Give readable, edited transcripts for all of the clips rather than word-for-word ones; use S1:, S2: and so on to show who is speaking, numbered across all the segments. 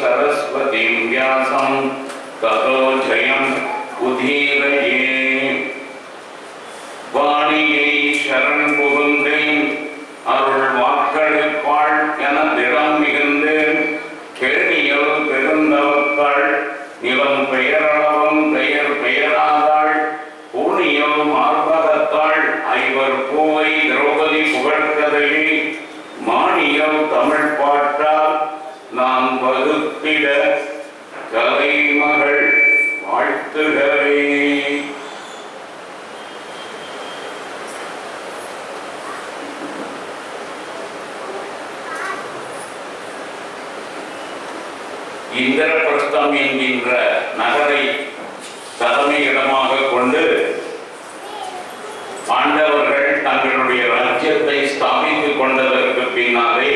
S1: सरस्वतीं व्यासं ततो जयं उदीरये வாணியை சரண் புகுந்தேன் அருள் வாக்களிப்பாள் என திடம் மிகுந்தேன் கேணியல் பெருந்தவத்தாள் நிலம் பெயரளவும் பெயர் பெயராதாள் பூணியல் மார்பகத்தாள் ஐவர் பூவை திரௌபதி புகழ்கதையை மானியல் தமிழ் பாட்டால் நான் வகுத்திட கலைமகள் வாழ்த்துகிறே. இந்திரபிரஸ்தம் என்கின்ற நகரை தலைமையிடமாக கொண்டு பாண்டவர்கள் தங்களுடைய ராஜ்யத்தை ஸ்தாபித்துக் கொண்டதற்கு பின்னாலே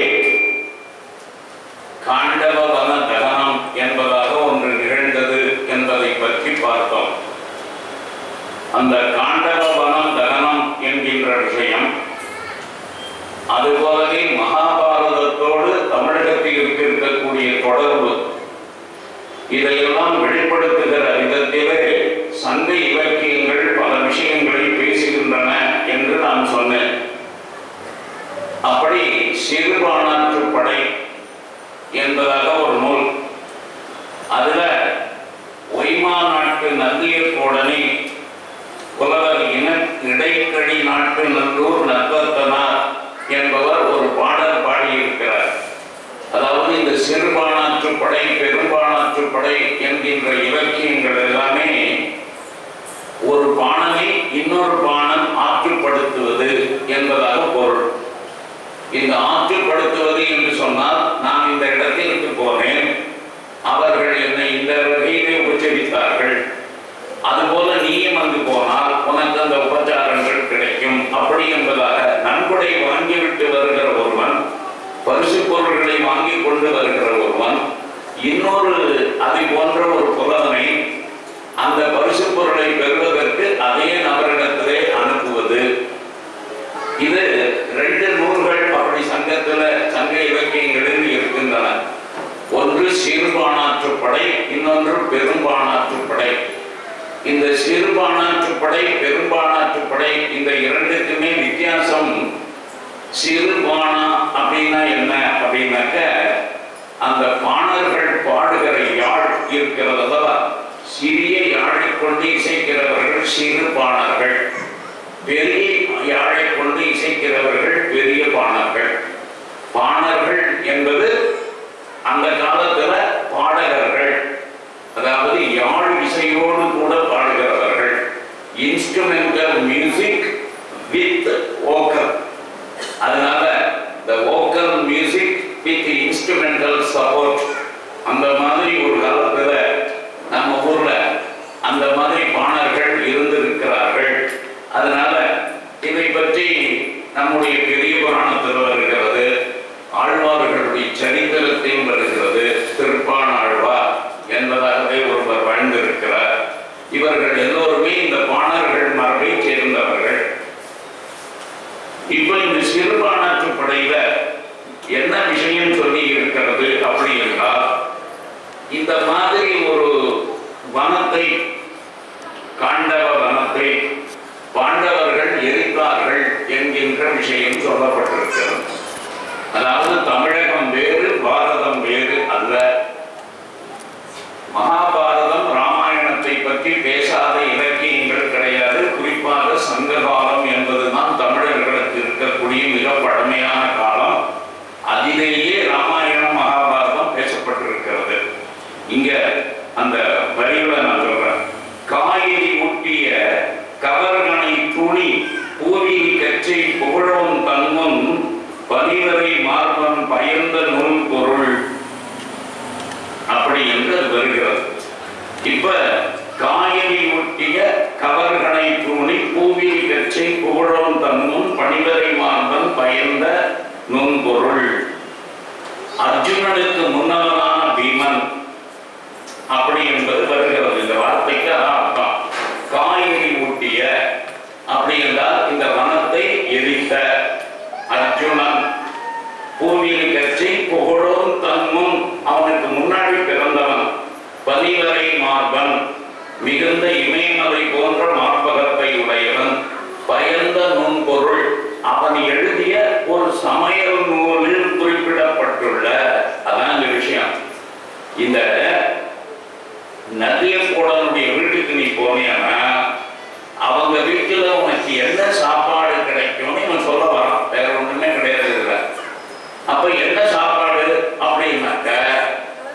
S1: காண்டவ வன தகனம் என்பதாக ஒன்று நிகழ்ந்தது என்பதை பற்றி பார்த்தோம். அந்த காண்டவ வனம் தகனம் என்கின்ற விஷயம் அதுபோலவே மகாபாரதத்தோடு தமிழகத்தில் இருக்கக்கூடிய தொடர்பு இதையெல்லாம் வெளிப்படுத்துகிற விதத்திலே சங்க இலக்கியங்கள் பல விஷயங்களை பேசுகின்றன என்று நான் சொன்னேன். அப்படி சிறுபானாற்று படை என்பதாக ஒரு நூல், அதுல ஒய்மா நாட்டு நல்லியல் கோடனை புலவர் இடைக்கழி நாட்டு நல்லூர் நத்தத்தனார் என்பவர் ஒரு பாடல் பாடியிருக்கிறார். அதாவது இந்த சிறுபானாற்று படை பெரும்பானாற்று படை என்கின்ற இலக்கியங்கள் எல்லாமே ஒரு பாணனை இன்னொரு பாணன் ஆற்றுப்படுத்துவது என்பதாக பொருள். இந்த ஆற்றுப்படுத்துவது என்று சொன்னால், நான் இந்த இடத்திற்கு போனேன், அவர்கள் என்னை இந்த வகையிலே உபச்சரித்தார்கள், அதுபோல நீயும் அங்கு போனால் உனக்கு அந்த உபச்சாரங்கள் கிடைக்கும் அப்படி என்பதாக நன்கொடை வாங்கிவிட்டு வருகிற ஒருவன், பரிசு பொருள்களை வாங்கி கொண்டு வருகிற ஒருவன் இன்னொரு அதை போன்ற ஒரு புலவனை அந்த பரிசு பொருளை பெறுவதற்கு அதே நபரிடத்திலே அனுப்புவது. இது ரெண்டு நூல்கள் அப்படி சங்க இலக்கியங்களில் இருக்கின்றன. ஒன்று சிறுபானாற்று படை, இன்னொன்று பெரும்பானாற்று படை. இந்த சிறுபானாற்று படை பெரும்பானாற்று படை இந்த இரண்டுக்குமே வித்தியாசம். சிறுபானா அப்படின்னா என்ன அப்படின்னாக்க, அந்த பாணர்கள் பாடுகிற யாழ் இருக்கிறதா, சிறிய யாழை கொண்டு இசைக்கிறவர்கள் சிறு பாணர்கள், பெரிய யாழை கொண்டு இசைக்கிறவர்கள் பெரிய பாணர்கள். பாணர்கள் என்பது அந்த காலத்துல பாடகர்கள், அதாவது யாழ் இசையோடு கூட பாடுகிறவர்கள். Instrumental music with vocal. அதனால the vocal music with instrumental support, அந்த மாதிரி ஒரு காலத்துல நம்ம ஊர்ல அந்த மாதிரி பாணர்கள் இருந்திருக்கிறார்கள். அதனால இதை பற்றி நம்முடைய பெரிய புராணத்தில் வருகிறது, ஆழ்வார்களுடைய சரித்திரத்தையும் வருகிறது. திருப்பாணாழ்வார் என்பதாகவே ஒருவர் வாழ்ந்திருக்கிறார். இவர்கள் எல்லோருமே இந்த பாணர்கள் மரபை சேர்ந்தவர்கள். இப்ப இந்த சிறுபானாற்று படையில என்ன விஷயம் சொல்லி இருக்கிறது அப்படி என்றால், இந்த மாதிரி ஒரு வனத்தை, காண்டவ வனத்தை பாண்டவர்கள் எரித்தார்கள் என்கின்ற விஷயம் சொல்லப்பட்டிருக்கிறது. அதாவது தமிழகம் வேறு பாரதம் வேறு அல்ல. மகாபாரதம் ராமாயணத்தை பற்றி பேசாத இலக்கியங்கள் கிடையாது. குறிப்பாக சங்க காலம் என்பதுதான் தமிழர்களுக்கு இருக்கக்கூடிய மிக பழமையான காலம். அதிலேயே ராமாயணம் மகாபாரதம் பேசப்பட்டிருக்கிறது. இங்க அந்த வரிகளை நான் சொல்றேன். காயிரி ஊட்டிய கவர்கனை துணி பூவிலி கச்சை புகழோன் தன்முன் பனிவரை மார்பன் பயந்த நூல் பொருள் அப்படி என்று வருகிறது. இப்ப காயிரி ஊட்டிய கவர்கனை தூணி பூவிலி கச்சை புகழோன் தன்முன் பனிவரை மார்பன் பயந்த நுண்பொருள். அர்ஜுனனுக்கு முன்னவனான பீமன் நீலரை மார்பன் மிகுந்த இமயமலை போன்ற மார்பகத்தை உடையவன் பயந்த நுண்பொருள் அவன் எழுதிய ஒரு சமையல் நூலில் குறிப்பிடப்பட்டுள்ள அதான் இந்த விஷயம். இந்த நதியப்போடனுடைய வீட்டுக்கு நீ போனியானா அவங்க வீட்டுல உனக்கு என்ன சாப்பாடு கிடைக்கும்னு இவன் சொல்ல வரான். வேற ஒண்ணுமே கிடையாது இல்லை. அப்ப என்ன சாப்பாடு அப்படின்னாக்க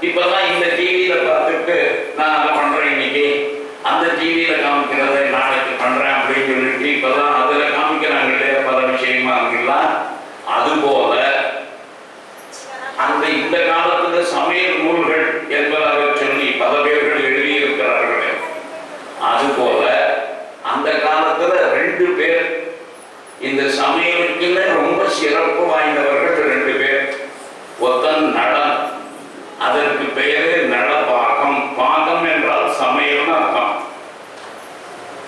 S1: இப்பதான் இந்த டிவியில பார்த்துட்டு நான் அதை பண்றேன் இன்னைக்கு, அந்த டிவியில காமிக்கிறதை நாளைக்கு பண்றேன் அப்படின்னு சொல்லிட்டு இப்பதான் அதுல காமிக்கிறாங்க இல்லையா பல விஷயமா இருக்குங்களா. அது போல அந்த இந்த காலத்துல சமையல் நூல்கள் என்பதாக சொல்லி பல பேர்கள் எழுதியிருக்கிறார்கள். அது போல அந்த காலத்துல 2 பேர் இந்த சமையலுக்குன்னு ரொம்ப சிறப்பு வாய்ந்தவர்கள் 2 பேர். ஒருத்தன் நடன், அதற்கு பெயரு நடபாகம். பாகம் என்றால் சமையல்னு அர்த்தம்.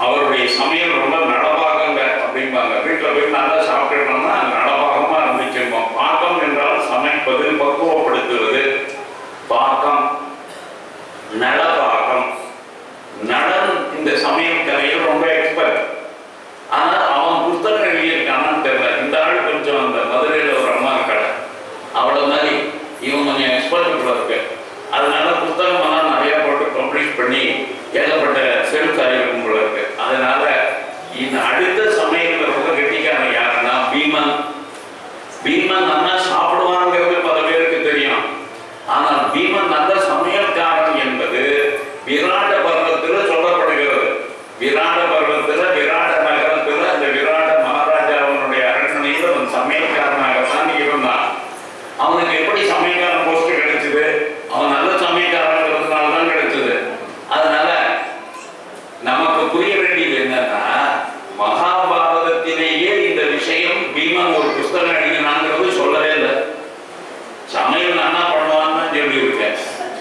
S1: அவருடைய சமையல் ரொம்ப நடபாகங்க அப்படிம்பாங்க. வீட்டில் போய் நல்லா சாப்பிட்டுட்டோம்னா நடபாகமா இருந்துச்சுப்போம். பாகம் என்றால் சமைப்பது, பக்குவப்படுத்துவது. பாகம், நடபாகம். நடன் இந்த சமையல் கலையில் ரொம்ப எக்ஸ்பர்ட். ஆனா அவன் புத்தகம் எழுதியிருக்கானான்னு தெரியல. இந்த ஆள் கொஞ்சம் அந்த மதுரையில் ஒரு அம்மா கடை அவ்வளவு மாதிரி இவன் கொஞ்சம் எக்ஸ்பர்ட் இருக்கு. அதனால புத்தகம் எல்லாம் நிறைய போட்டு பப்ளிஷ் பண்ணி ஏகப்பட்ட செல்ஸ் ஆகிருக்கும் போல இருக்கு. அதனால இந்த அடுத்த சமையல் ரொம்ப கெட்டிக்காரன் யாருன்னா பீமன். பீமன் நல்லா சாப்பிடுவாங்கிறது பல பேருக்கு தெரியும். ஆனால் பீமன் நல்ல சமையல்காரன் என்பது விராட பர்வத்தில் சொல்லப்படுகிறது. விராட பர்வத்தில் விராட நகரத்தில் அந்த விராட மகாராஜாவினுடைய அரண்மனையில் அவன் சமையல்காரனாகத்தான் இருந்தான். அவனுக்கு எப்படி சமையல்காரன் போஸ்ட் கிடைச்சது? அவன் நல்ல சமையல்காரங்கிறதுனால தான் கிடைச்சது. அதனால நமக்கு புரிய வேண்டியது என்னன்னா மகாபாரதத்திலேயே இந்த விஷயம் பீமன் ஒரு புஸ்தகம் எழுதினாங்கிறது சொல்லவே இல்லை. சமையல் நல்லா பண்ணுவான்னு சொல்லி இருக்கேன்.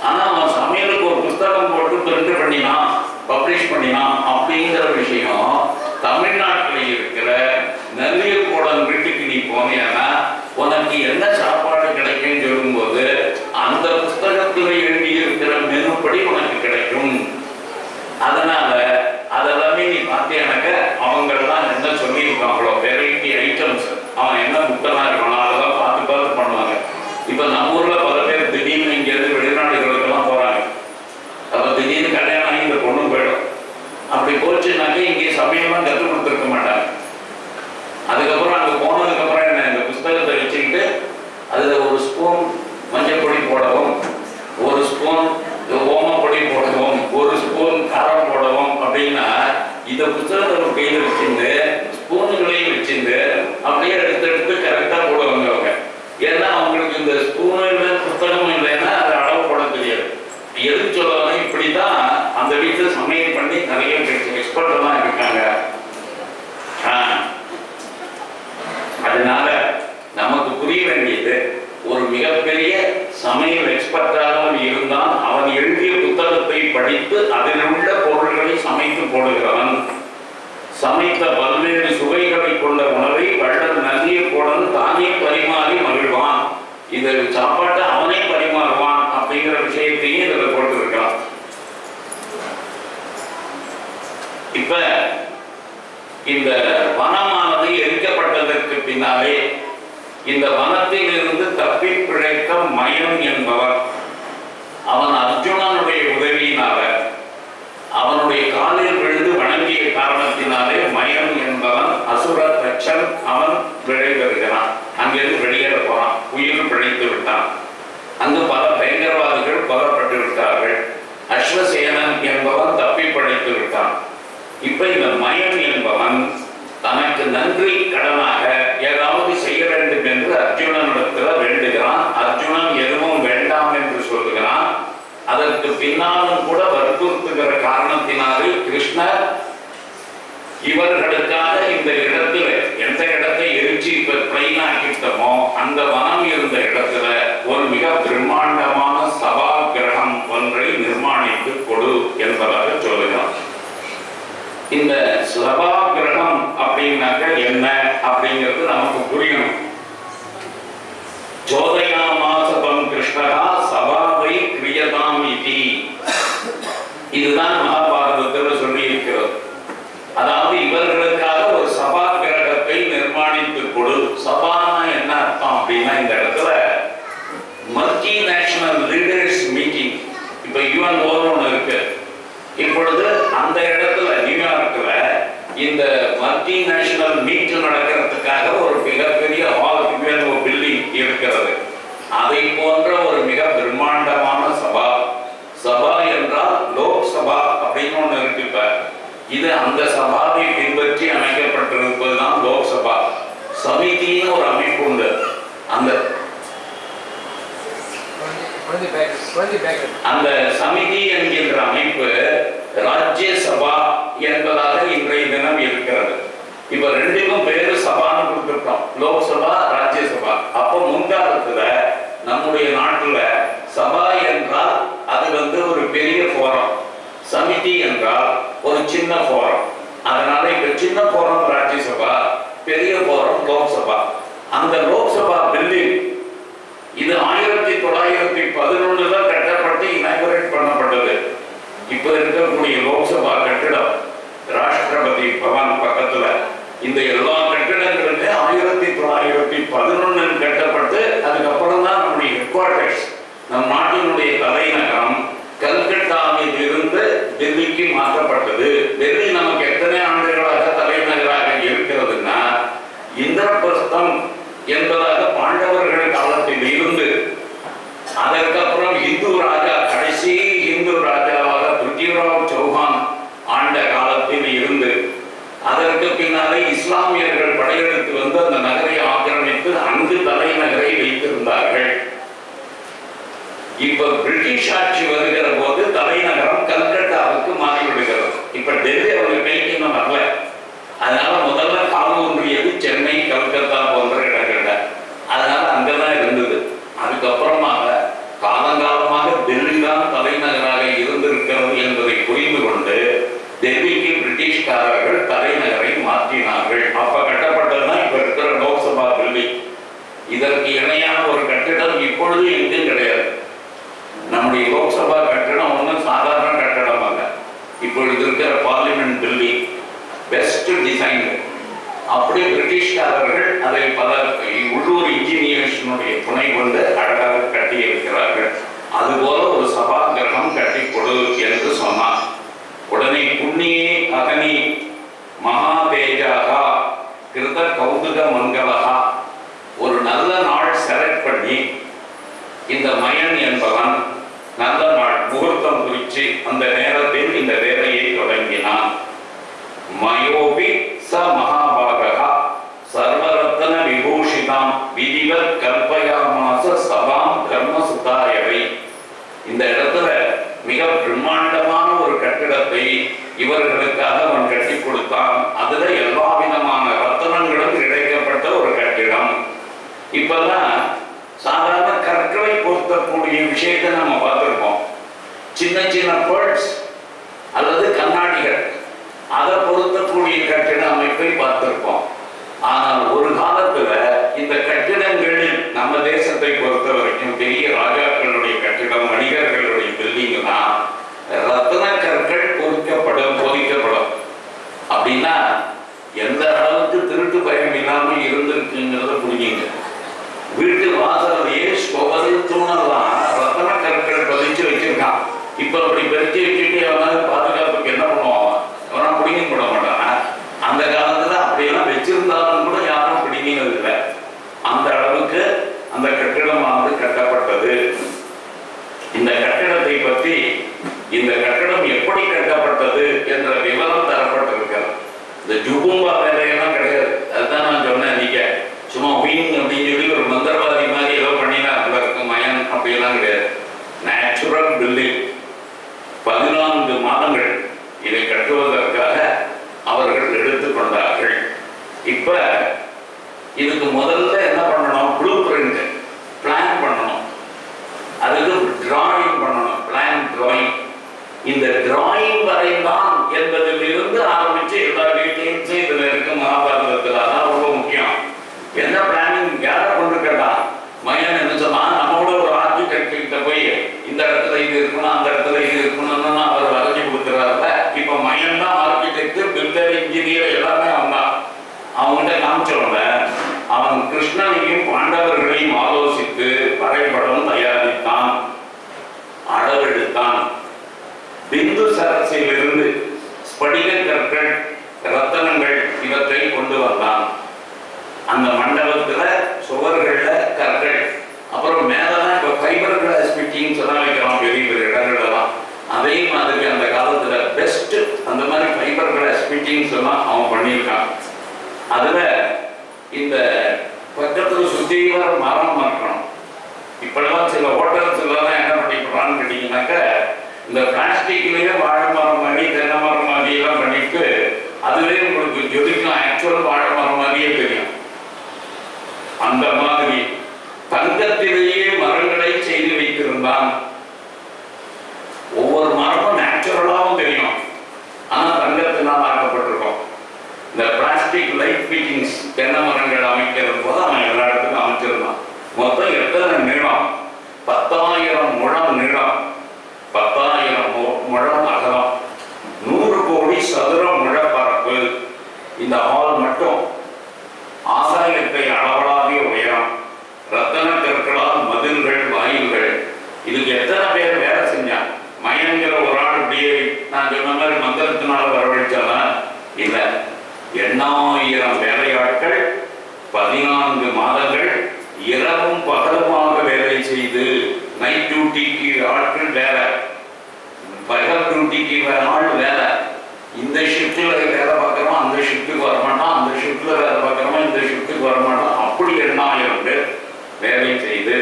S1: ஆனா அவன் சமையலுக்கு ஒரு புஸ்தகம் போட்டு பிரிண்ட் பண்ணினான், பப்ளிஷ் பண்ணினான் அப்படிங்கிற விஷயம் தமிழ்நாட்டில் இருக்கிற நெல்லியப்போடன் வீட்டுக்கு நீ போனியானா உனக்கு என்ன சாப்பாடு கிடைக்கும் சொல்லும்போது அந்த புஸ்தகத்தில் எழுதியிருக்கிற மெனுப்படி உனக்கு கிடைக்கும். அதனால அதெல்லாமே நீ பார்த்தீங்கன்னாக்க அவங்கெல்லாம் என்ன சொல்லியிருக்காங்களோ வெரைட்டி ஐட்டம்ஸ், அவன் என்ன புத்தகா இருக்கணும் அதெல்லாம் பார்த்து பார்த்து பண்ணுவாங்க. இப்ப நம்ம ஊர்ல பல பேர் திடீர்னு இங்கிருந்து வெளிநாடுகளுக்கெல்லாம் போறாங்க. அப்ப திடீர்னு கல்யாணம் ஆகி இந்த பொண்ணும் போயிடும். அப்படி போச்சுனாக்க இங்கே சமயம்லாம் கற்றுக் கொடுத்துருக்க மாட்டாங்க. அதுக்கப்புறம் அங்கே போனதுக்கு அப்புறம் என்ன இந்த புஸ்தகத்தை வச்சுக்கிட்டு அதுல ஒரு ஸ்பூன் மஞ்சள் பொடி போடவும், ஒரு ஸ்பூன் ஓமப்பொடி போடவும், ஒரு ஸ்பூன் காரம் போடவும் அப்படின்னா இந்த புத்தகத்தை ஒரு கையில் வச்சிருந்து ஸ்பூனுகளையும் வச்சிருந்து அப்படியே எடுத்து கரெக்டா போடுவாங்க அவங்க. ஏன்னா அவங்களுக்கு இந்த ஸ்பூனும் இல்லை புத்தகமும் இல்லைன்னா அதை அளவு போட தெரியாது. எது சொல்லுவாங்க இப்படிதான் அந்த வீட்டில் சமையல் பண்ணி நிறைய எக்ஸ்பர்ட் எல்லாம் இருக்காங்க. அதனால நமக்கு புரிய வேண்டியது ஒரு மிகப்பெரிய சமையல் எக்ஸ்பர்ட்டாக இருந்தால் அவன் எழுதிய புத்தகத்தை படித்து அதில் உள்ள பொருள்களை சமைத்து போடுகிறவன். சமைத்த பல்வேறு சுவைகளை கொண்ட உணவை வள்ளல் நந்தியப்போடன் தானே பரிமாறி மகிழ்வான். இந்த சாப்பாட்டை அவனே பரிமாறுவான் அப்படிங்கிற விஷயத்தையும் இதுல போட்டிருக்கான். இப்ப இந்த வனமானது எரிக்கப்பட்டதற்கு பின்னாலே இந்த வனத்தில் இருந்து தப்பி பிழைத்த மயன் என்பவர் அவன் அர்ஜுனனுடைய உதவியினால அவனுடைய காலில் விழுந்து வணங்கிய காரணத்தினாலே மயன் என்பவன் அசுர தட்சன் அவன் விளைவருகிறான். அங்கிருந்து வெளியேற போறான். உயிர் பிழைத்து விட்டான். அங்கு பல பயங்கரவாதிகள் கொல்லப்பட்டு விட்டார்கள். அஸ்வசேனன் என்பவன் தப்பி பிழைத்து விட்டான். இப்ப இந்த மயன் என்பவன் தனக்கு நன்றி கடனாக ஏதாவது செய்ய வேண்டும் என்று அர்ஜுனனிடத்தில் வேண்டுகிறான். அர்ஜுனன் எதுவும் வேண்டாம் என்று சொல்லுகிறான். அதற்கு பின்னாலும் கூட வற்புறுத்துகிற காரணத்தினாலே கிருஷ்ணர் இவர்களுக்காக இந்த இடத்துல எந்த இடத்தை எரிச்சு இப்ப பிளைன் ஆக்கிட்டோமோ அந்த வனம் இருந்த இடத்துல ஒரு மிக பிரம்மாண்டமான சபா கிரகம் ஒன்றை நிர்மாணித்து கொடு என்பதாக சொல்லுகிறான். இந்த சபா கிரகம் அப்படின்னாக்க என்ன அப்படிங்கிறது நமக்கு புரியணும். ஜோதயாமாசபம் கிருஷ்ணா சபாவை கிரியதாம் இதி. இதுதான் மகாபாரதத்தில் சொல்லி இருக்கிறது. அதாவது இவர்களுக்காக ஒரு சபா கிரகத்தை நிர்மாணித்து கொடு. சபானா என்ன அர்த்தம் அப்படின்னா, இந்த இடத்துல மல்டி நேஷனல் லீடர்ஸ் மீட்டிங், இப்ப யுஎன்ஓ ஒன்று இருக்கு. இப்பொழுது அந்த இடத்துல நியூயார்க்ல இந்த மல்டி நேஷனல் மீட் நடக்கிறதுக்காக ஒரு மிகப்பெரிய ஹால் யுஎன்ஓ பில்டிங் இருக்கிறது. அதை போன்ற ஒரு மிக பிரம்மாண்டமான சபா. சபா என்றால் லோக்சபா அப்படின்னு ஒண்ணு இருக்கு. இப்ப இது அந்த சபாவை பின்பற்றி அமைக்கப்பட்டிருப்பதுதான் லோக்சபா. சமிதின்னு ஒரு அமைப்பு உண்டு. அந்த சமிதி என்கின்ற அமைப்பு ராஜ்யசபா என்பதாக இன்றைய தினம் இருக்கிறது. இப்ப ரெண்டுக்கும் பேரு சபான்னு கொடுத்துருக்கோம், லோக்சபா ராஜ்யசபா. அப்போ முன்காலத்துல நம்முடைய நாட்டுல சபா என்றால் அது ஒரு பெரிய போரம், சமிதி என்றால் ஒரு சின்ன போரம். அதனால இப்ப சின்ன போரம் ராஜ்யசபா, பெரிய போரம் லோக்சபா. அந்த லோக்சபா பில்டிங் இது 1911 கட்டப்பட்டு இனாகுரேட் பண்ணப்பட்டது. இப்ப இருக்கக்கூடிய லோக்சபா கட்டிடம் ராஷ்டிரபதி பவன் பக்கத்துல, இந்த எல்லா கட்டிடங்களுமே 1911 கட்டப்பட்டு அதுக்கப்புறம் தான் நம்முடைய ஹெட் குவார்டர்ஸ், நம் நாட்டினுடைய தலைநகரம் கல்கட்டாவில் இருந்து டெல்லிக்கு மாற்றப்பட்டது. டெல்லி நமக்கு எத்தனை ஆண்டுகளாக தலைநகராக இருக்கிறதுன்னா, இந்திரபிரஸ்தம் என்பதாக பாண்டவர்கள் காலத்தில் இருந்து, அதற்கப்புறம் இந்து ராஜா, கடைசி இந்து ராஜாவாக பிருத்திவிராஜ் சௌஹான் ஆண்ட காலத்தில் இருந்து, அதற்கு பின்னாலே இஸ்லாமியர்கள் படையெடுத்து வந்து அந்த நகரை ஆக்கிரமித்து அங்கு தலைநகரை வைத்திருந்தார்கள். இப்ப பிரிட்டிஷ் ஆட்சி வருகிற போது தலைநகரம் கல்கட்டாவுக்கு மாறிவிடுகிறது. இப்ப டெல்லி அவங்க கைக்கு இன்னும் வரல. அதனால முதல்ல காலம் ஒன்றியது சென்னை, கல்கத்தா போன்ற இடங்கள்ல. அதனால அங்கதான் இருந்தது. அதுக்கப்புறமாக காலங்காலமாக டெல்லி தான் தலைநகராக இருந்திருக்கிறது என்பதை புரிந்து கொண்டு டெல்லிக்கு பிரிட்டிஷ்காரர்கள் தலைநகரை மாற்றினார்கள். அப்ப கட்டப்பட்டதுதான் இப்ப இருக்கிற லோக்சபா பில்டிங். இதற்கு இணையான ஒரு கட்டிடம் இப்பொழுது எங்கும் கிடையாது. நம்முடைய லோக்சபா கட்டிடம் ஒன்றும் சாதாரண கட்டிடம் அல்ல. இப்பொழுது இருக்கிற பார்லிமெண்ட் பில்டிங் பெஸ்ட் டிசைன். அப்படி பிரிட்டிஷ்காரர்கள் அதை பல உள்ளூர் இன்ஜினியர்ஸினுடைய துணை கொண்டு அழகாக கட்டி இருக்கிறார்கள். அதுபோல ஒரு சபா கிரகம் கட்டி கொடு என்று சொன்னார். உடனே புண்ணியே அகனி மகாதேஜாகா கிருத கௌதுக மங்களகா, ஒரு நல்ல நாள் செலக்ட் பண்ணி இந்த மயன் என்பவன் நல்ல நாள் முகூர்த்தம் குறித்து அந்த நேரத்தில் இந்த வேலையை தொடங்கினான். மயோபி ச மகாபாகா சர்வரத்ன விபூஷிதாம் விதிவத் கல்பயாமாச சபாம் கர்மசுதாயவை. இந்த இடத்துல மிக பிரம்மாண்டமான ஒரு கட்டிடத்தை இவர்களுக்காக அவன் கட்டி கொடுத்தான். அதுல எல்லா விதமான ரத்தனங்களும் இழைக்கப்பட்ட ஒரு கட்டிடம். இப்பெல்லாம் சாதாரண கற்களை பொருத்தக்கூடிய விஷயத்தை நம்ம பார்த்திருக்கோம். சின்ன சின்ன பேர்ட்ஸ் அல்லது கண்ணாடிகள், அதை பொருத்தக்கூடிய கட்டிட அமைப்பை பார்த்திருக்கோம். ஆனால் ஒரு காலத்துல இந்த கட்டிடங்களில் நம்ம தேசத்தை பொறுத்த வரைக்கும் பெரிய ராஜாக்களுடைய கட்டிடம், வணிகர்களுடைய பில்டிங் தான் ரத்ன கற்கள் பொதிக்கப்படும். அப்படின்னா எந்த அளவுக்கு திருட்டு பயம் இல்லாமல் இருந்திருக்குங்கிறத புரிஞ்சுங்க. வீட்டு வாசலையே ஒவ்வொரு தூணெல்லாம் ரத்தன கற்கள் பதிச்சு வச்சிருக்கான். இப்ப அப்படி பெருச்சி வச்சுட்டு அவனால பாதுகாப்புக்கு என்ன பண்ணுவான், அவனா பிடிங்கி போட மாட்டான். அந்த காலத்துல அப்படியெல்லாம் வச்சிருந்தாலும் கூட யாரும் பிடிங்கிறது இல்லை. அந்த அளவுக்கு அந்த கட்டிடமானது கட்டப்பட்டது. இந்த கட்டிடத்தை பற்றி, இந்த கட்டிடம் எப்படி கட்டப்பட்டது என்ற விவரம் தரப்பட்டிருக்கிறது. இந்த ஜுகும்பா வேலையெல்லாம் கிடையாது. அதுதான் நான் சொன்னேன். நீங்க சும்மா வீண் அப்படின்னு சொல்லி ஒரு மந்திரவாதி மாதிரி ஏதோ பண்ணினா இருக்கும் மயன் அப்படியெல்லாம் கிடையாது. Natural building. 14 மாதங்கள் இதை கட்டுவதற்காக அவர்கள் எடுத்துக்கொண்டார்கள். இப்ப இதுக்கு முதல்ல என்ன பண்ணணும், ப்ளூ பிரிண்ட் பிளான் பண்ணணும், அதுக்கு டிராயிங் பண்ணணும், பிளான் டிராயிங். இந்த டிராயிங் வரைந்தான் என்பதில் இருந்து ஆரம்பிச்சு எல்லா டீட்டெயில்ஸும் இதுல இருக்கு மகாபாரதத்தில். அதான் ரொம்ப முக்கியம். என்ன பிளானிங் யாரை கொண்டு கேட்டா, மயன் என்ன சொன்னா, நம்மளோட ஒரு ஆர்கிடெக்ட் கிட்ட போய் இந்த இடத்துல இது இருக்கணும், அந்த இடத்துல இது இருக்கணும்னு அவர் வரைஞ்சி மயன் தான் ஆர்கிடெக்ட், பில்டர், இன்ஜினியர் எல்லாமே அவன் தான். அவங்ககிட்ட காமிச்சவங்க அவன் கிருஷ்ணனையும் பாண்டவர்களையும் ஆலோசித்து வரைபடம் தயாரித்தான், அளவெடுத்தான். பிந்து சரசிலிருந்து ஸ்படிக கற்கள், ரத்தனங்கள் இவற்றை கொண்டு வந்தான். அந்த மண்டபத்துல சுவர்கள்ல கற்கள், அப்புறம் மேலதான் இப்ப ஃபைபர் கிளாஸ் ஃபிட்டிங்ஸ் எல்லாம் வைக்கிறோம் பெரிய பெரிய இடங்கள்லாம். அதே மாதிரி அந்த காலத்துல பெஸ்ட் அந்த மாதிரி ஃபைபர் கிளாஸ் ஃபிட்டிங்ஸ் எல்லாம் அவன் பண்ணியிருக்கான். அதுல இந்த பக்கத்துல சுத்தி வர மரம் இருக்கணும். இப்பெல்லாம் சில ஹோட்டல்ஸ் எல்லாம் என்ன பண்ணிக்கிறான்னு கேட்டீங்கன்னாக்க இந்த பிளாஸ்டிக்லயே வாழை மரம் மாதிரி தென்னை மரம் மாதிரி எல்லாம் பண்ணிட்டு அதுவே உங்களுக்கு ஜொலிக்கும். ஆக்சுவல் வாழை மரம் மாதிரியே தெரியும். அந்த மாதிரி தங்கத்திலேயே மரங்களை செய்து வைத்திருந்தான். ஒவ்வொரு மரமும் நேச்சுரலாவும் தெரியும், ஆனா தங்கத்தினால் ஆக்கப்பட்டிருக்கும். இந்த பிளாஸ்டிக் லைட் ஃபிட்டிங்ஸ் தென்னை மரங்கள் அமைக்கிறது போது அவன் எல்லா இடத்துக்கும் அமைச்சிருந்தான். மொத்தம் எத்தனை நீளம்? 10,000 முழம் நீளம், 10,000 முழம் அகலம், 100 கோடி சதுர முழ பரப்பு. இந்த ஹால் மட்டும் ஆசாயத்தை அளவலாவிய உயரம், ரத்தன கற்களால் மதில்கள், வாயில்கள். இதுக்கு எத்தனை பேர் வேலை செஞ்சான்? மயங்கிற ஒரு ஆள் இப்படியே நான் சொன்ன மாதிரி மந்திரத்தினால வரவழைச்சாதான் இல்லை. 8,000 வேலையாட்கள் 14 மாதங்கள் இரவும் பகலுமாக வேலை செய்து, நைட் டியூட்டிக்கு ஆட்கள் வேற, பகல் டியூட்டிக்கு ஆள் வேற. இந்த ஷிஃப்ட்ல வேலை பார்க்குறோம், அந்த ஷிஃப்ட்டுக்கு வரமாட்டான், அந்த ஷிஃப்ட்ல வேலை பார்க்குறோமா, இந்த ஷிஃப்ட்டுக்கு வரமாட்டான். அப்படி 8,000 பேர் வேலை செய்து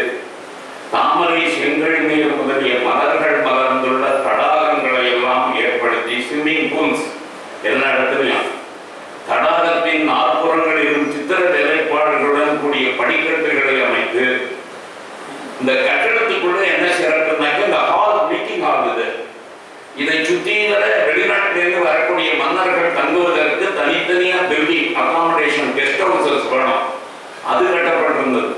S1: தாமரை, செங்கல் நீர் முதலிய மலர்கள் மலர்ந்துள்ள தடாகங்களை எல்லாம் ஏற்படுத்தி, ஸ்விம்மிங் பூல்ஸ் எல்லா இடத்துலையும், தடாகத்தின் நாற்புறங்களிலும் சித்திர வேலைப்பாடுகளுடன் கூடிய படிக்கட்டுகளை அமைத்து, இந்த கட்டடத்துக்குள்ள என்ன சிறப்புனாக்க இந்த ஹால் மீட்டிங் ஹால் இது. இதை சுற்றி வர வெளிநாட்டிலிருந்து வரக்கூடிய மன்னர்கள் தங்குவதற்கு தனித்தனியா பில்டிங் அகாமடேஷன் கெஸ்ட் ஹவுசஸ் வேணும். அது கட்டப்பட்டிருந்தது.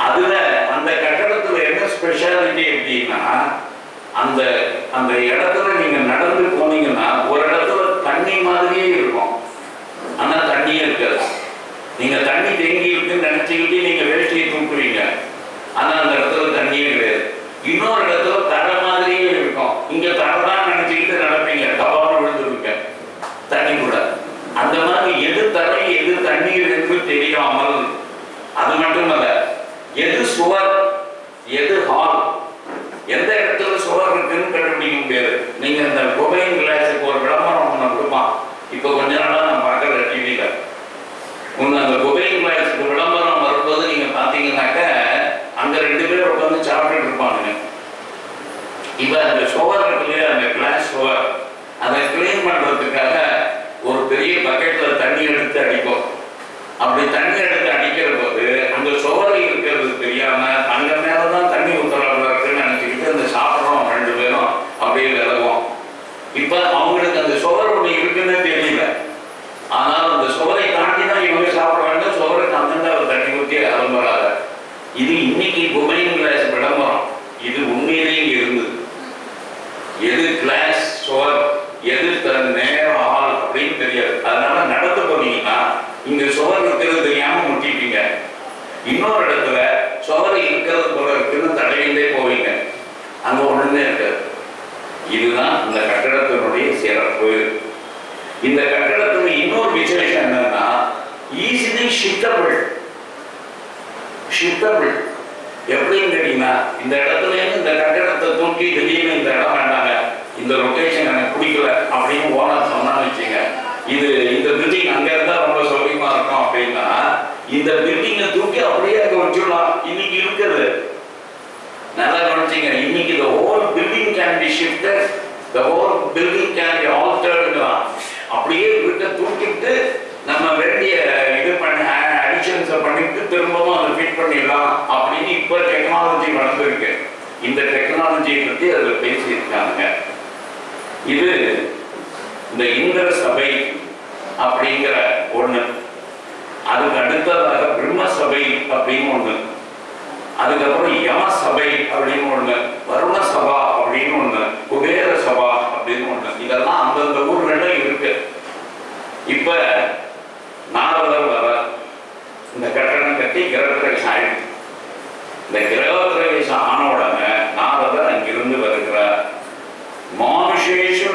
S1: அதுல அந்த கட்டடத்துல என்ன ஸ்பெஷாலிட்டி அப்படின்னா, அந்த அந்த இடத்துல நீங்க நடந்து போனீங்கன்னா ஒரு இடத்துல தண்ணி மாதிரியே இருக்கும், ஆனா தண்ணியே இருக்காது. நீங்க தண்ணி தேங்கி இருக்குன்னு நினைச்சுக்கிட்டு நீங்க வேஷ்டியை தூக்குவீங்க, ஆனா அந்த இடத்துல தண்ணியே கிடையாது. இன்னொரு இடத்துல தரை மாதிரியே இருக்கும், இங்க தரைதான் நினைச்சுக்கிட்டு நடப்பீங்க, தவான விழுந்துருக்க தண்ணி கூட. அந்த மாதிரி எது தரை எது தண்ணீர் என்று தெரியாமல், அது மட்டுமல்ல எது சுவர் எது ஹால், எந்த இடத்துல சுவர் இருக்குன்னு கண்டுபிடிக்க முடியாது. நீங்க இந்த கொபைன் கிளாஸுக்கு ஒரு விளம்பரம் ஒன்று கொடுப்பான், இப்போ கொஞ்ச நாளா நான் பார்க்கற டிவியில. அந்த கொபைன் கிளாஸுக்கு விளம்பரம் வரும்போது நீங்க பாத்தீங்கன்னாக்க அங்க 2 பேர் உட்காந்து சாப்பிட்டு இருப்பாங்க. இப்ப அந்த சுவர் இருக்குல்லையா, அந்த கிளாஸ் சுவர், அதை கிளீன் பண்றதுக்காக ஒரு பெரிய பக்கெட்ல தண்ணி எடுத்து அடிப்போம். அப்படி தண்ணி எடுத்து அடிக்கிற போது அந்த சுவரில் இருக்கிறது தெரியாம அங்க மேலதான் தண்ணி ஊத்துறாங்க இருக்குன்னு நினைச்சுக்கிட்டு அந்த சாப்பிட்றோம் 2 பேரும் அப்படியே விலகுவோம். இப்ப அவங்களுக்கு அந்த சுவர் ஒண்ணு இருக்குன்னு தெரியல, ஆனால் அந்த சுவரை தாண்டி தான் இவங்க சாப்பிடுறாங்க. சுவருக்கு அந்தந்த தண்ணி ஊற்றி அலம்புறாங்க. இது இன்னைக்கு கொபைன் கிளாஸ் விளம்பரம். இது உண்மையிலேயே இருந்தது. எது கிளாஸ் சுவர் எது நேர ஹால் அப்படின்னு தெரியாது. அதனால நடந்து போனீங்கன்னா இங்க சுவர் இருக்கிறது தெரியாம முட்டிப்பீங்க, இன்னொரு இடத்துல சுவர் இருக்கிறது போல இருக்குன்னு தடையிலே போவீங்க, அங்க ஒண்ணுமே இருக்காது. இதுதான் இந்த கட்டடத்தினுடைய சிறப்பு. இந்த கட்டடத்துல இன்னொரு விசேஷம் என்னன்னா, ஈஸிலி ஷிஃப்டபிள். எப்படின்னு கேட்டீங்கன்னா, இந்த இடத்துல இருந்து இந்த கட்டடத்தை தூக்கி திடீர்னு இந்த இடம் வேண்டாங்க, இந்த லொகேஷன் எனக்கு பிடிக்கல அப்படின்னு ஓனர் சொன்னான்னு வச்சுங்க, இது இந்த பில்டிங் அங்க இருந்தா ரொம்ப சௌகரியமா இருக்கும் அப்படின்னா இந்த பில்டிங்கை தூக்கி அப்படியே அங்க வச்சுடலாம். இன்னைக்கு இருக்குது நல்லா கவனிச்சிங்க, இன்னைக்கு the whole building can be shifted, the whole building can be altered. அப்படியே இருக்க தூக்கிட்டு நம்ம வேண்டிய இது பண்ணி அடிஷன்ஸை பண்ணிட்டு திரும்பவும் அதை ஃபிட் பண்ணிடலாம் அப்படின்னு இப்ப டெக்னாலஜி வளர்ந்துருக்கு. இந்த டெக்னாலஜியை பற்றி அதில் பேசியிருக்காங்க. இது இந்த இந்திர சபை அப்படிங்கிற ஒண்ணு, அதுக்கு அடுத்ததாக பிரம்ம சபை அப்படின்னு ஒண்ணு, அதுக்கப்புறம் யம சபை அப்படின்னு ஒண்ணு, வருண சபா அப்படின்னு ஒண்ணு, குபேர சபா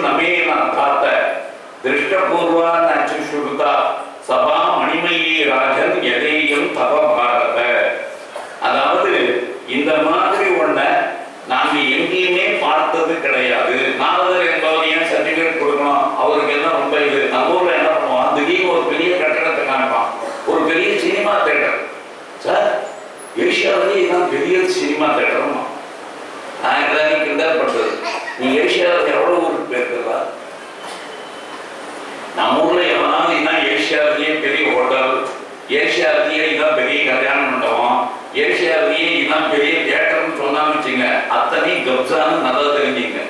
S1: நமேன காத்த திருஷ்டபூர்வா நச்சுஷ்ருதா சபா மணிமயி ராஜன் எதேயம் தவ பாரத. அதாவது இந்த மாதிரி ஒண்ண நாங்க எங்கேயுமே பார்த்தது கிடையாது. நாரதர் என்பவர் ஏன் சர்டிபிகேட் கொடுக்கணும்? அவருக்கு என்ன ரொம்ப இது. நம்ம ஊர்ல என்ன பண்ணுவோம், திடீர்னு ஒரு பெரிய கட்டடத்தை காமிப்பான், ஒரு பெரிய சினிமா தேட்டர். சார் ஏசியாவிலேயே இதுதான் பெரிய சினிமா தேட்டருமா. நான் எல்லாரையும் கிண்டல் பண்றது. நீ ஏசியாவில் எவ்வளவு ஊருக்கு போயிருக்கிறதா? நம்ம ஊர்ல எவனாவது இதுதான் ஏசியாவிலேயே பெரிய ஹோட்டல், ஏசியாவிலேயே இதுதான் பெரிய கல்யாண மண்டபம், ஏசியாவிலேயே இதுதான் பெரிய தியேட்டர்னு சொன்னான்னு வச்சுங்க, அத்தனை கப்சான்னு நல்லா தெரிஞ்சுங்க.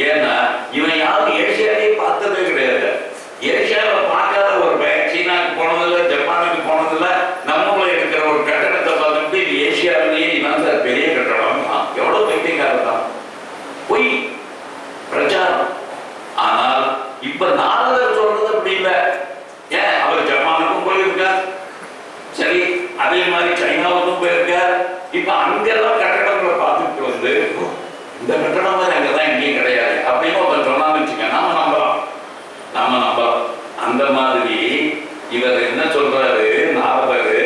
S1: ஏன்னா இவன் யாரும் ஏசியாவிலேயே பார்த்ததே கிடையாது. ஏசியாவை பார்க்காத ஒரு பையன் சீனாவுக்கு போனதில்லை, ஜப்பானுக்கு போனதில்லை, நம்ம ஊர்ல இருக்கிற ஒரு கட்டடத்தை பார்த்துட்டு இது ஏசியாவிலேயே இதுதான் சார் பெரிய கட்டடம். எவ்வளவு பைத்தியக்காரர் தான் போய் பிரச்சாரம். ஆனால் இப்ப நாரதர் சொல்றது அப்படி இல்லை. ஏன் அவர் ஜப்பானுக்கும் போயிருக்கார், சரி அதே மாதிரி சைனாவுக்கும் போயிருக்கார். இப்ப அங்கெல்லாம் கட்டடங்களை பார்த்துட்டு வந்து இந்த கட்டடம் மாதிரி அங்கதான் எங்கேயும் கிடையாது அப்படின்னு ஒருத்தர் சொன்னான்னு வச்சுக்க, நாம நம்பலாம். அந்த மாதிரி இவர் என்ன சொல்றாரு நாரதர்,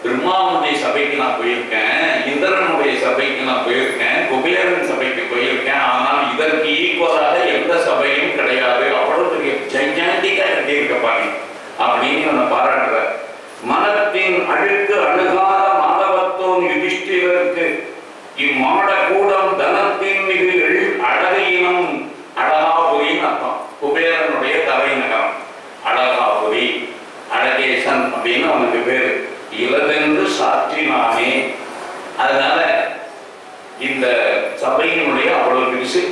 S1: பிரம்மாவுடைய சபைக்கு நான் போயிருக்கேன், இந்திரனுடைய சபைக்கு நான் போயிருக்கேன், குபேரன் சபைக்கு போயிருக்கேன், ஆனால் இதற்கு ஈக்குவலாக எந்த சபையும் கிடையாது. அவ்வளவு பெரிய ஜைஜாண்டிக்கா கட்டியிருக்கப்பாங்க அப்படின்னு நம்ம பாராட்டுற. மனத்தின் அழுக்கு அணுகாத மாதவத்தோன் யுதிஷ்டிரருக்கு இம்மாட கூடம் தனத்தின் மிகு அழகையினம் அழகாபுரின்னு அர்த்தம். குபேரனுடைய தலைநகரம் அழகாபுரி, அழகேசன் அப்படின்னு அவனுக்கு பேரு. இலதென்று சாற்றினானே. அதனால இந்த சபையினுடைய அவ்வளவு பிரிசு.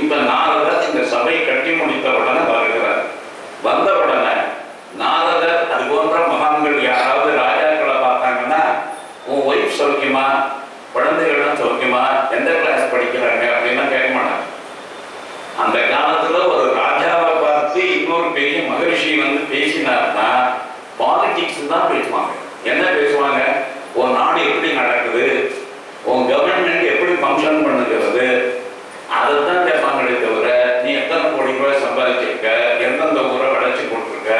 S1: இப்ப நாரதர் இந்த சபை கட்டி முடித்த உடனே வருகிறார். வந்த உடனே நாரதர் அது போன்ற மகான்கள் யாராவது ராஜாக்களை பார்த்தாங்கன்னா, உன் ஒய்ஃப் சௌக்கியமா, குழந்தைகள்லாம் சௌக்கியமா, எந்த கிளாஸ் படிக்கிறாங்க அப்படின்னா கேட்க மாட்டாங்க. அந்த காலத்துல ஒரு ராஜாவை பார்த்து இன்னொரு பெரிய மகரிஷி வந்து பேசினார்னா பாலிடிக்ஸ் தான் பேசுவாங்க. என்ன பேசுவாங்க? உன் நாடு எப்படி நடக்குது, உன் கவர்மெண்ட் எப்படி ஃபங்க்ஷன் பண்ணுகிறது, அதைத்தான் கேட்பாங்களே தவிர நீ எத்தனை கோடி ரூபாய் சம்பாதிச்சிருக்க, எந்தெந்த ஊரை வளர்ச்சி போட்டிருக்க,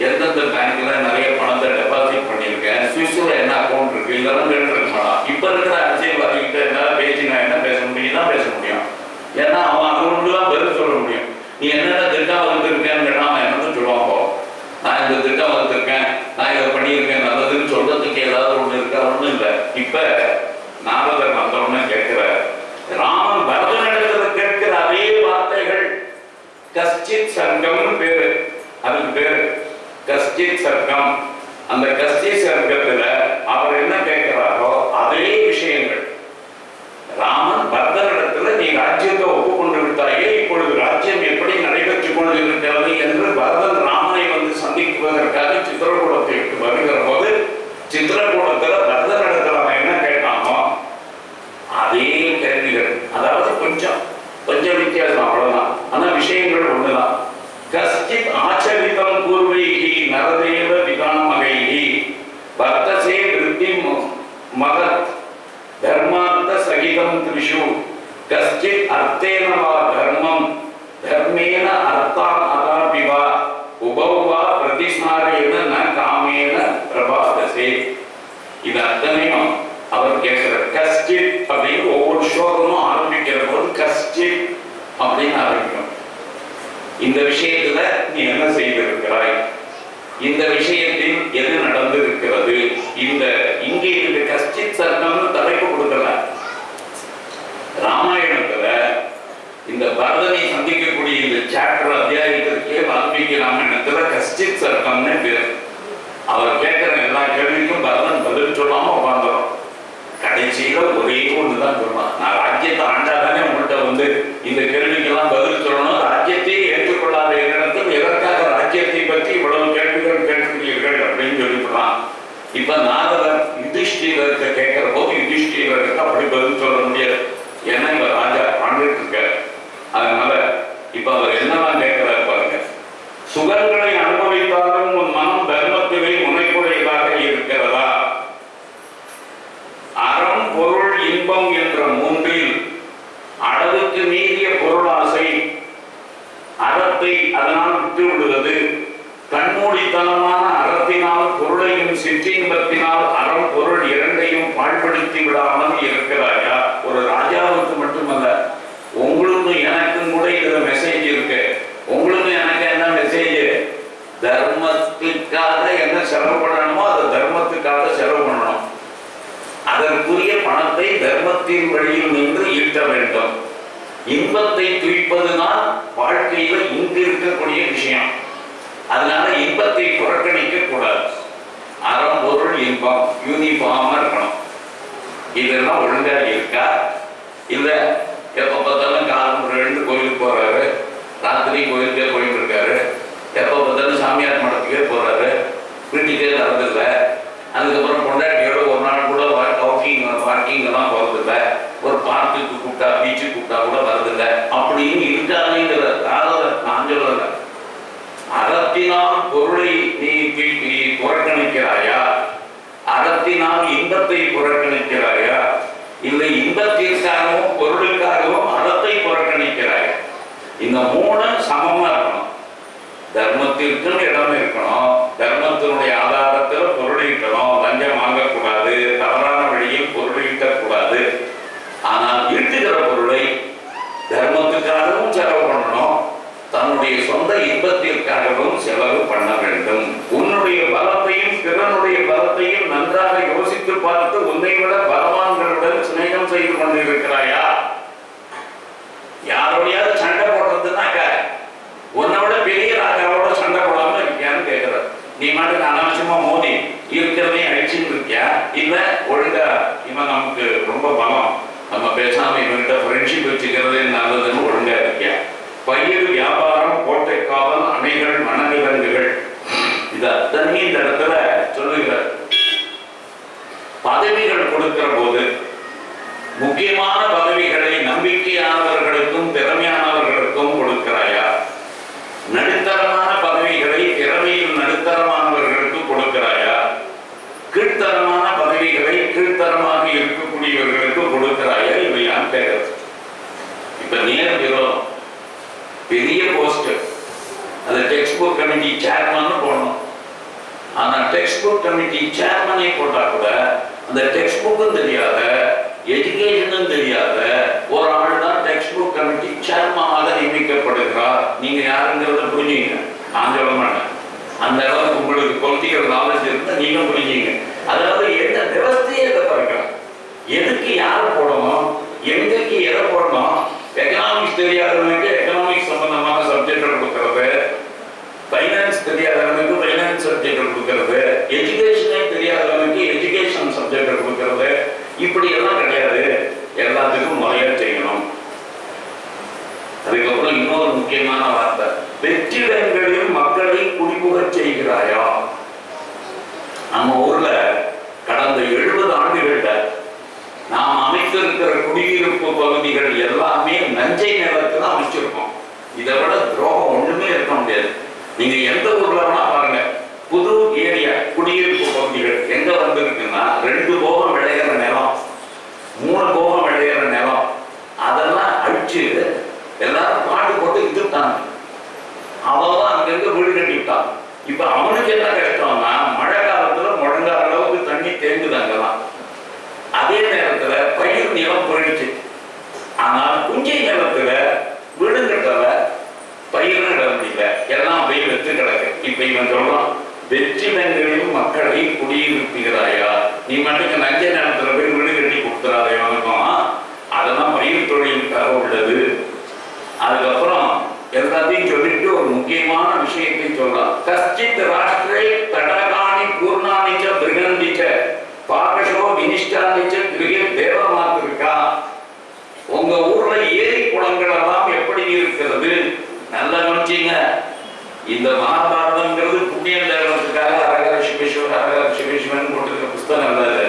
S1: எந்தெந்த பேங்க்ல நிறைய பணத்தை டெபாசிட் பண்ணியிருக்க, சுவிஸ்ல என்ன அக்கௌண்ட் இருக்கு, இதெல்லாம் கேட்டுருக்க மாட்டான். இப்ப இருக்கிற அரசியல்வாதிகிட்ட என்ன பேசினா என்ன பேச முடியும் தான் பேச முடியும். ஏன்னா அவன் அக்கௌண்ட்டு தான் பதில் சொல்ல முடியும். நீ என்னென்ன திட்டம் வகுத்திருக்கேன்னு கேட்டா அவன் என்ன சொல்லுவாங்க, நான் இந்த திட்டம் வகுத்திருக்கேன், நான் இதை பண்ணியிருக்கேன், நல்லதுன்னு சொல்றதுக்கு ஏதாவது ஒண்ணு இருக்கா? ஒண்ணும் இல்லை. இப்ப நாரதர் வந்தவொடனே கேட்கிற ராமன் பரதனிடத்துல கேட்கிற அதே வார்த்தைகள். கஷ்டித் சர்க்கம் பேரு, அதுக்கு பேரு கஷ்டித் சர்க்கம். அந்த கஷ்டித் சர்க்கத்துல அவர் என்ன கேட்கிறாரோ அதே விஷயங்கள். ராமன் பரதனிடத்துல நீ ராஜ்யத்தை ஒப்புக்கொண்டு விட்டாயே, இப்பொழுது ராஜ்யம் எப்படி நடைபெற்றுக் கொண்டு இருக்கிறது என்று பரதன் ராமனை வந்து சந்திப்பதற்காக சித்திரகூடத்தை விட்டு வருகிற போது சித்திரகூடத்துல பரதனிடத்துல அவன் என்ன கேட்டானோ அதே கேள்விகள். அதாவது கொஞ்சம் வித்தியாசம், அவ்வளவுதான். ஆனா விஷயங்கள் ஒண்ணுதான். கஷ்டித் ஆச்சரித்தம் பூர்வைகி நரதேவ பிதாமகைகி பக்தசே விருத்தி மகத் தர்மார்த்த சகிதம் த்ரிஷு கஷ்டித் அர்த்தேன வா தர்மம் தர்மேன அர்த்தான் அதாபிவா உபவா பிரதிஸ்நாரேன ந காமேன பிரபாதசே. இது அத்தனையும் அவர் கேட்கிற கஷ்டித் அப்படின்னு ஒவ்வொரு ஸ்லோகமும் ஆரம்பிக்கிற போது கஷ்டித் அப்படின்னு ஆரம்பிக்கும். இந்த விஷயத்துல நீ என்ன செய்திருக்கிறாய், இந்த விஷயத்தில் எது நடந்திருக்கிறது, இந்த இங்கே இந்த கஷ்டித் சர்க்கம்னு தலைப்பு கொடுக்கல. ராமாயணத்துல இந்த பரதனை சந்திக்கக்கூடிய இந்த சாப்டர் அத்தியாயத்திற்கே வால்மீகி ராமாயணத்துல கஷ்டித் சர்க்கம்னு பேர். அவர் கேட்கிற எல்லா கேள்விக்கும் பரதன் பதில் சொல்லாம உட்கார்ந்துடும். கடைசியில ஒரே ஒண்ணுதான் சொல்லுவான், நான் ராஜ்யத்தை ஆண்டாதானே உங்கள்கிட்ட வந்து இந்த கேள்விக்கெல்லாம் பதில் சொல்லணும், ராஜ்யத்தையே ஏற்றுக்கொள்ளாத இடத்தில் எதற்காக ராஜ்யத்தை பற்றி இவ்வளவு கேள்விகள் கேட்கிறீர்கள் அப்படின்னு சொல்லிவிடலாம். இப்ப நாரதர் யுதிஷ்டிரத்தை கேட்கிற போது யுதிஷ்டிரருக்கு அப்படி பதில் சொல்ல முடியாது. ஏன்னா இவ ராஜா ஆண்டுட்டு இருக்க. அதனால இப்ப அவர் என்னதான் கேட்கிறாரு பாருங்க. சுகங்களை அனுபவித்தாலும் உன் மனம் இன்பத்தின் வழியில் நின்று ஈட்ட வேண்டும். இன்பத்தை துய்ப்பதுதான் வாழ்க்கையில இங்கு இருக்கக்கூடிய விஷயம். அதனால இன்பத்தை புறக்கணிக்க கூடாது. அறம் பொருள் இன்பம் யூனிஃபார்மா இருக்கணும். இதெல்லாம் ஒழுங்கா இருக்கா? இல்ல எப்ப பார்த்தாலும் காலம் ரெண்டு கோயிலுக்கு போறாரு, ராத்திரி கோயிலுக்கே போயிட்டு இருக்காரு, எப்ப பார்த்தாலும் சாமியார் மடத்துக்கே போறாரு, வீட்டுக்கே வரதில்ல, அதுக்கப்புறம் கொண்டாட்டியோட ஒரு நாள் கூட வாக்கிங் எல்லாம் போறதில்ல, ஒரு பார்க்குக்கு கூப்பிட்டா பீச்சுக்கு கூப்பிட்டா கூட வரதில்ல அப்படின்னு இருக்காதுங்கிற நான் சொல்லல. அறத்தினால் பொருளை நீ புறக்கணிக்கிறாயா? அறத்தினால் இன்பத்தை புறக்கணிக்கிறாயா? இல்லை இன்பத்திற்காகவும் பொருளுக்காகவும் அறத்தை புறக்கணிக்கிறாயா? இந்த மூணு சமமா இருக்கணும். தர்மத்திற்கும் இடம் இருக்கணும், தர்மத்தினுடைய ஆதாரத்தில் பொருளீட்டணும், லஞ்சம் வாங்கக்கூடாது, தவறான வழியில் பொருளீட்டக்கூடாது. ஆனால் ஈட்டுகிற பொருளை தர்மத்துக்காகவும் செலவு பண்ணணும், தன்னுடைய சொந்த இன்பத்திற்காகவும் செலவு பண்ண வேண்டும். உன்னுடைய பலத்தையும் பிறனுடைய பலத்தையும் நன்றாக யோசித்து பார்த்து உன்னை விட பலவான்களுடன் சிநேகம் செய்து கொண்டிருக்கிறாயா? யாரோடையாவது சண்டை போடுறதுனாக்க உன்னை விட பெரிய ராஜாவோட சண்டை போடாம இருக்கியான்னு கேட்கிற. நீ மட்டும் அனாவசியமா மோதி இருக்கிறதையும் அழிச்சுட்டு இருக்கியா? இல்ல ஒழுங்கா இவன் நமக்கு ரொம்ப பலம், நம்ம பேசாம இவன்கிட்ட ஃப்ரெண்ட்ஷிப் வச்சுக்கிறதே நல்லதுன்னு ஒழுங்கா இருக்கியா? பயிர் வியாபாரம், கோட்டை காவல், அணைகள், வனவிலங்குகள், இது அத்தனை இந்த இடத்துல சொல்லுகிறார். பதவிகள் கொடுக்கிற போது முக்கியமான பதவிகளை நம்பிக்கையானவர்களுக்கும் திறமையானவர்களுக்கும் கொடுக்கிறாயா? நடுத்தரமான பதவிகளை திறமையில் நடுத்தரமானவர்களுக்கு கொடுக்கிறாயா? கீழ்த்தரமான பதவிகளை கீழ்த்தரமாக இருக்கக்கூடியவர்களுக்கு கொடுக்கிறாயா? இவையான் கேட்கிறது. இப்ப நேர் விரோதம், பெரிய போஸ்ட், அது டெக்ஸ்ட் புக் கமிட்டி சேர்மன் போடணும். ஆனா டெக்ஸ்ட் புக் கமிட்டி சேர்மனை போட்டா கூட அந்த டெக்ஸ்ட் புக்கும் தெரியாத, எஜுகேஷனும் தெரியாத ஒரு ஆள் தான் டெக்ஸ்ட் புக் கமிட்டி சேர்மனாக நியமிக்கப்படுகிறார். நீங்க யாருங்கிறத புரிஞ்சுங்க, நான் சொல்ல மாட்டேன். அந்த அளவுக்கு உங்களுக்கு பொலிட்டிக்கல் நாலேஜ் இருந்தா நீங்க புரிஞ்சுங்க. அதாவது என்ன விவசாய பார்க்கலாம், எதுக்கு யாரை போடணும், எங்கக்கு எதை போடணும். எக்கனாமிக்ஸ் தெரியாதவனுக்கு எக்கனாமிக்ஸ் சம்பந்தமான சப்ஜெக்ட் கொடுக்கறது, ஃபைனான்ஸ் தெரியாதவனுக்கு ஃபைனான்ஸ் சப்ஜெக்ட் கொடுக்கறது, எஜுகேஷனே தெரியாதவனுக்கு எஜுகேஷன் சப்ஜெக்ட் கொடுக்கறது, இப்படி எல்லாம் கிடையாது. எல்லாத்துக்கும் முறையா செய்யணும். அதுக்கப்புறம் இன்னொரு முக்கியமான வார்த்தை, வெற்றிடங்களில் மக்களை குடிபுக செய்கிறாயா? நம்ம ஊர்ல கடந்த 70 ஆண்டுகள்ல நாம் அமைத்திருக்கிற குடியிருப்பு பகுதிகள் எல்லாமே நஞ்சை நிலத்துல அமைச்சிருக்கோம். இதை விட துரோகம் ஒண்ணுமே இருக்க முடியாது. நீங்க எந்த ஊர்ல வேணா பாருங்க, புது ஏரியா குடியிருப்பு பகுதிகள் எங்க வந்திருக்குன்னா 2 போகம் விளையிற நிலம், 3 போகம் விளையிற நிலம், அதெல்லாம் அழிச்சு எல்லாரும் பாட்டு போட்டு இதுட்டாங்க. அவன் அங்கிருந்து வீடு கட்டிவிட்டான். இப்ப அவனுக்கு என்ன கஷ்டம்னா, மழை காலத்துல முழங்கால அளவுக்கு தண்ணி தேங்குது அங்கெல்லாம். அதே நேரத்துல பயிர் நிலம் போயிடுச்சு. ஆனால் குஞ்சை நிலத்துல வீடு கட்டல, பயிர் நட முடியல, எல்லாம் அப்படியே வெத்து கிடக்கு. இப்ப இவன் சொல்றான், வெற்றிடங்களிலும் மக்களை குடியிருப்புகிறாயா? நீ மட்டும் நஞ்ச நிலத்துல போய் வீடு கட்டி கொடுத்துறாத வணக்கம். அதெல்லாம் பயிர் தொழிலுக்காக உள்ளது. அதுக்கப்புறம் எல்லாத்தையும் சொல்லிட்டு ஒரு முக்கியமான விஷயத்தை சொல்றான். கஷ்டித் ராஷ்டிரே தடகாணி பூர்ணானிச்ச பிருகண்டிச்ச பாகஷோ வினிஷ்டானிச்ச கிரகே தேவமாத்து இருக்கா? உங்க ஊர்ல ஏரி குளங்கள் எல்லாம் எப்படி இருக்கிறது? நல்லா கவனிச்சீங்க. இந்த மகாபாரதம்ங்கிறது புண்ணியம் தேவனத்துக்காக அரகர சிவேஸ்வரன் போட்டிருக்க புஸ்தகம் அல்ல.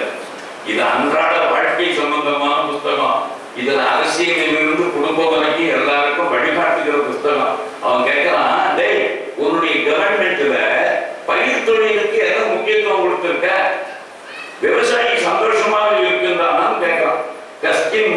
S1: இது அன்றாட வாழ்க்கை சம்பந்தமான புஸ்தகம். இதுல அரசியலிலிருந்து குடும்பம் வரைக்கும் எல்லாருக்கும் வழிகாட்டுகிற புஸ்தகம். அவன் கேட்கறான், டேய் உன்னுடைய கவர்மெண்ட்ல பயிர் தொழிலுக்கு எதை முக்கியத்துவம் கொடுத்திருக்க? விவசாயி சந்தோஷமாக இருக்கின்றான்னு கேட்கறான். கஷ்டின்